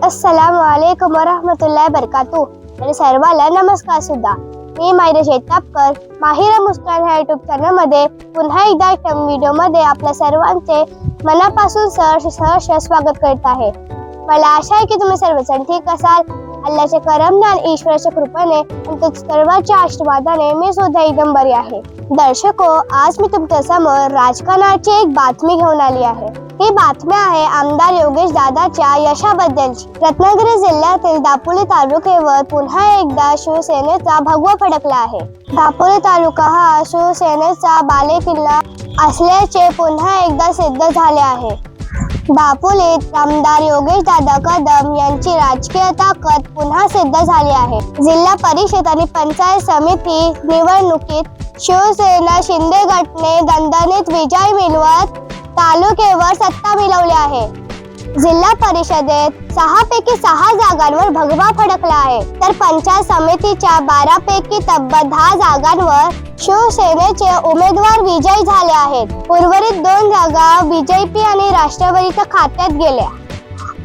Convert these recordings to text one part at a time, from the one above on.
अस्सलामुअलैकुम वरहमतुल्लाहि वबरकातुह आणि सर्वांना नमस्कार सुद्धा। मी मायरा शेतापकर माहिरा मुस्कान ह्या युट्यूब चॅनल मध्ये पुन्हा एकदा एक व्हिडिओ मध्ये आपल्या सर्वांचे मनापासून सहर्ष स्वागत करत आहे। मला आशा आहे की तुम्ही सर्वजण ठीक असाल। अल्लाहच्या करमने आणि ईश्वराच्या कृपेने आणि सर्वांच्या आशीर्वादाने मी सुद्धा एकदम बरी आहे। दर्शको, आज मी तुमच्या समोर राजकारणाची एक बातमी घेऊन आली आहे। ही बातमी आहे आमदार योगेश दादाच्या यशाबद्दलची। रत्नागिरी जिल्ह्यातील दापोली तालुक्यावर पुन्हा एकदा शिवसेनेचा भगवा फडकला आहे। दापोली तालुका हा शिवसेनेचा बालेकिल्ला असल्याचे पुन्हा एकदा सिद्ध झाले आहे। दापोलीत आमदार योगेश दादा कदम यांची राजकीय ताकद पुन्हा सिद्ध झाली आहे। जिल्हा परिषद आणि पंचायत समिती निवडणुकीत शिवसेना शिंदे गटने दणदणीत विजय मिळवत तालुक्यावर सत्ता मिळवली आहे। जिल्हा परिषदेत 6 पैकी 6 जागांवर भगवा फडकला आहे, तर पंचायत समितीच्या 12 पैकी तब्बल 10 जागांवर शिवसेनेचे उमेदवार विजयी झाले आहेत। उर्वरित 2 जागा बीजेपी आणि राष्ट्रवादीच्या खात्यात गेल्या।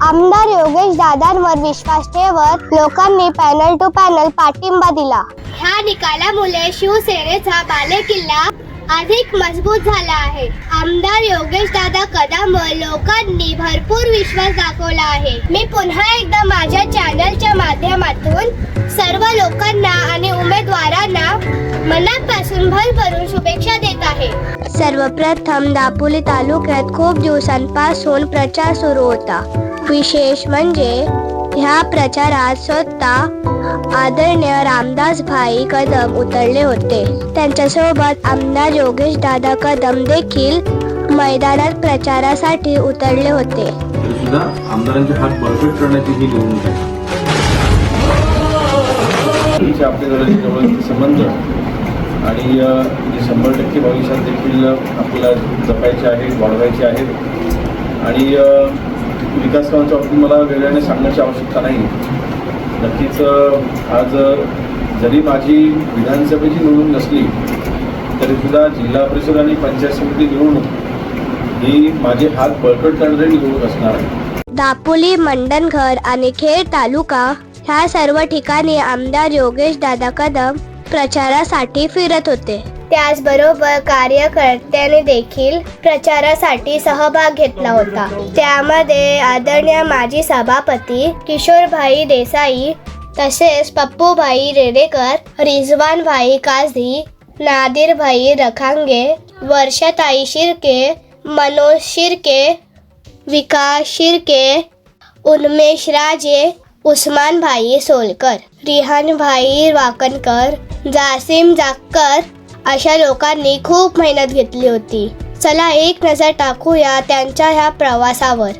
आमदार योगेश दादांवर विश्वास ठेवत लोकांनी पॅनल टू पॅनल पाठिंबा दिला। ह्या निकालामुळे शिवसेनेचा बालेकिल्ला अधिक मजबूत झाला आहे। आमदार योगेश दादा कदमवर लोकांनी भरपूर विश्वास दाखवला आहे। मी पुन्हा एकदा माझ्या चॅनलच्या माध्यमातून सर्व लोकांना आणि उमेदवारांना मनापासून भरभरून शुभेच्छा देत आहे। सर्वप्रथम दापोली तालुक्यात खूप दिवसांपासून प्रचार सुरू होता। विशेष म्हणजे ह्या प्रचारात स्वतः आदरणीय रामदास भाई कदम उतरले होते। त्यांच्यासोबत आमदार योगेश दादा कदम देखील मैदानात प्रचारासाठी उतरले होते। सुद्धा आमदारांचे हात बळकट करण्याची ही निवडणूक आहे। आपल्या जवळ संबंध आणि 100% भविष्यात देखील आपल्याला जपायचे आहेत, वाढवायचे आहेत आणि विकास कामाच्या बाबतीत मला वेगळ्याने सांगण्याची आवश्यकता नाही। नक्कीच आज जरी माझी विधानसभेची निवडणूक नसली तरीसुद्धा जिल्हा परिषद आणि पंचायत समिती निवडणूक ही माझे हात बळकट करणारी निवडणूक असणार आहे। दापोली, मंडणगड आणि खेड तालुका ह्या सर्व ठिकाणी आमदार योगेश दादा कदम प्रचारासाठी फिरत होते। त्याचबरोबर कार्यकर्त्यांनी देखील प्रचारासाठी सहभाग घेतला होता। त्यामध्ये आदरणीय माजी सभापती किशोरभाई देसाई, तसेच पप्पूभाई रेडेकर, रिजवानभाई काझी, नादिरभाई रखांगे, वर्षाताई शिर्के, मनोज शिर्के, विकास शिर्के, उन्मेष राजे, उस्मानभाई सोलकर, रिहानभाई वाकणकर, जासिम जाक्कर अशा लोकांनी खूप मेहनत घेतली होती। चला एक नजर टाकूया त्यांच्या ह्या प्रवासावर।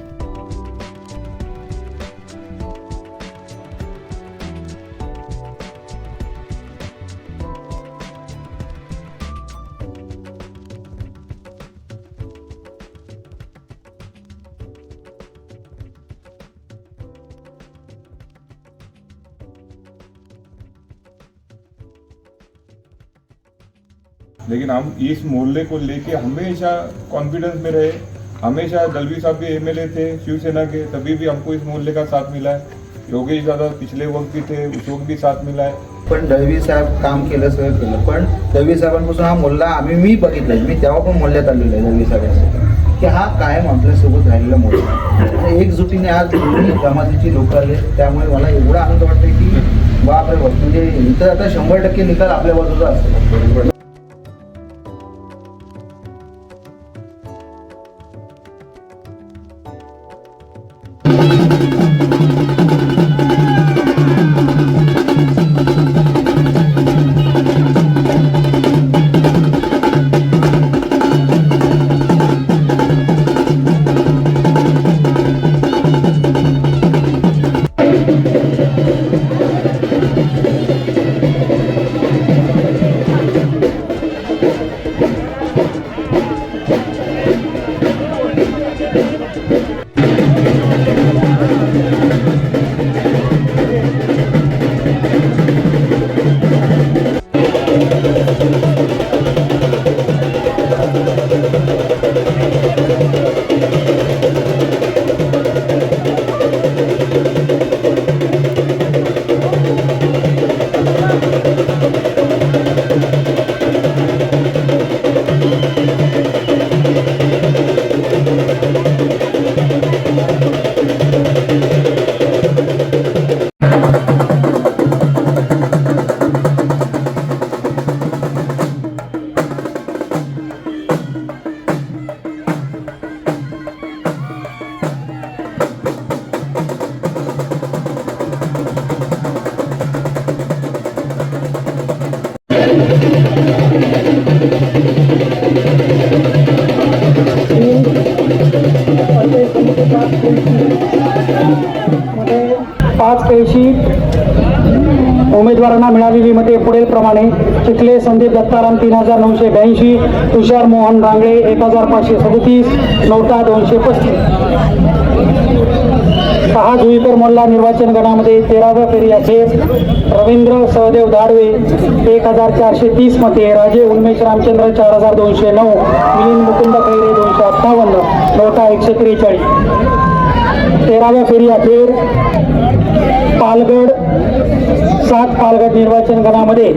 लेकिन हम इस मोहल्ले को लेके हमेशा कॉन्फिडेंस में रहे। हमेशा दलवी साहब भी एमएलए थे शिवसेना के, तभी भी हमको इस मोहल्ले का साथ मिला है। योगेश दादा पिछले वक्त भी थे, उस वक्त भी साथ मिला है। पण दळवी साहेब काम केलं, सगळं केलं, पण दळवी साहेबांपासून हा मोहल्ला मी बघितलाय। मी तेव्हा पण मोहल्ल्यात आलेलो आहे दळवी साहेबांसोबत की हा कायम आपल्यासोबत राहिलेला मोहल्ला। एकजुटीने आज जमातीची लोक आले, त्यामुळे मला एवढा आनंद वाटतोय की बापरे, म्हणजे इथं आता 100% निकाल आपल्या बाजूचा असतो। पाच कळशी उमेदवारांना मिळालेली मते पुढील प्रमाणे: चिखले संदीप दत्ताराम 3982, तुषार मोहन रांगळे 1537, नौटा 235. 6 जुईकर मोल्ला निर्वाचन गणामध्ये 13व्या फेरी अखेर रवींद्र सहदेव दाडवे 1430 मते, राजे उन्मेष रामचंद्र 4209, मिलिंद मुकुंद खैरे 258, नौटा 143. 13व्या फेरी अखेर पालगड 7 पालगड निर्वाचन गणामध्ये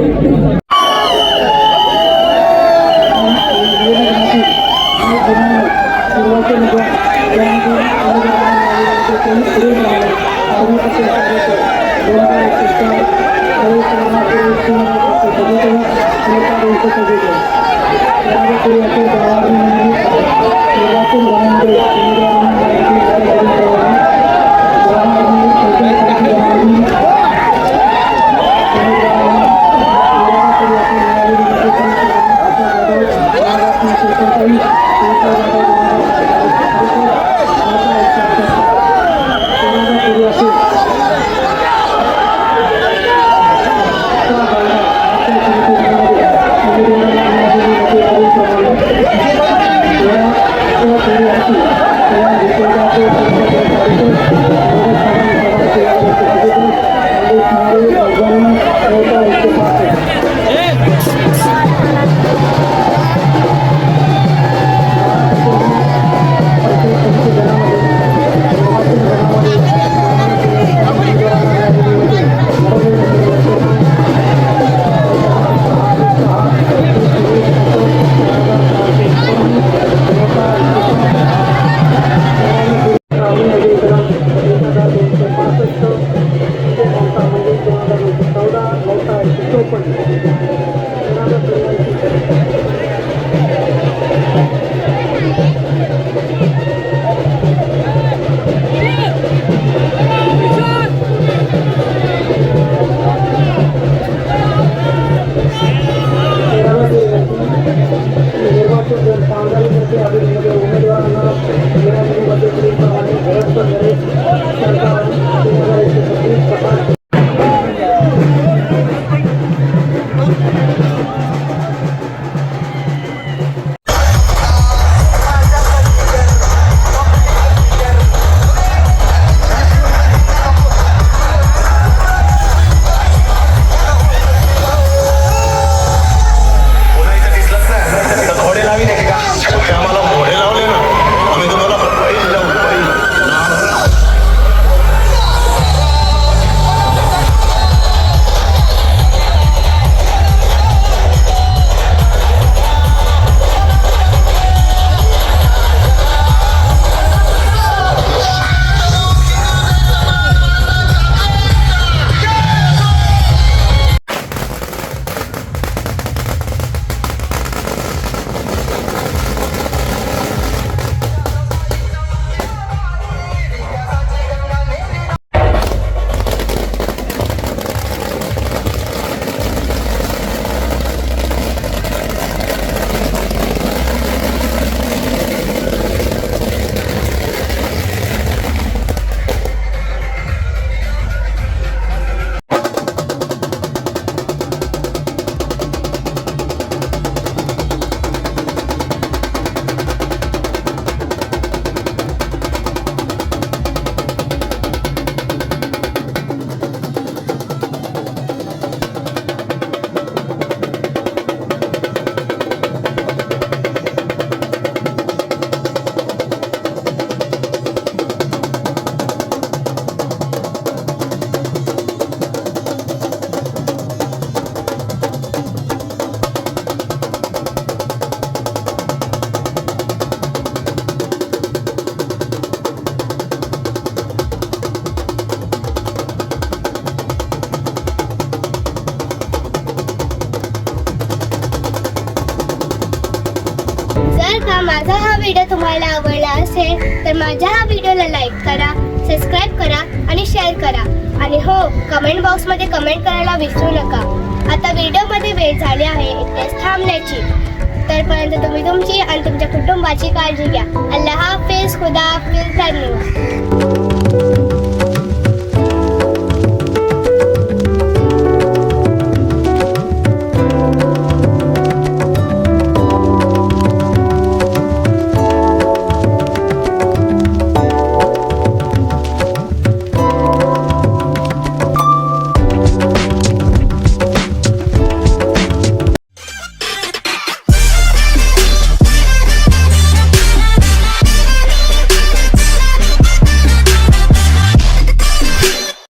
जर का माझा हा व्हिडिओ तुम्हाला आवडला असेल तर माझ्या हा व्हिडिओला लाईक करा, सबस्क्राईब करा आणि शेअर करा. आणि हो, कमेंट बॉक्समध्ये कमेंट करायला विसरू नका. आता व्हिडिओमध्ये वेळ झाली आहे इथेच थांबण्याची. तोपर्यंत तुम्ही तुमची आणि तुमच्या कुटुंबाची काळजी घ्या. अल्लाह हाफिज, खुदा हाफिज, धन्यवाद.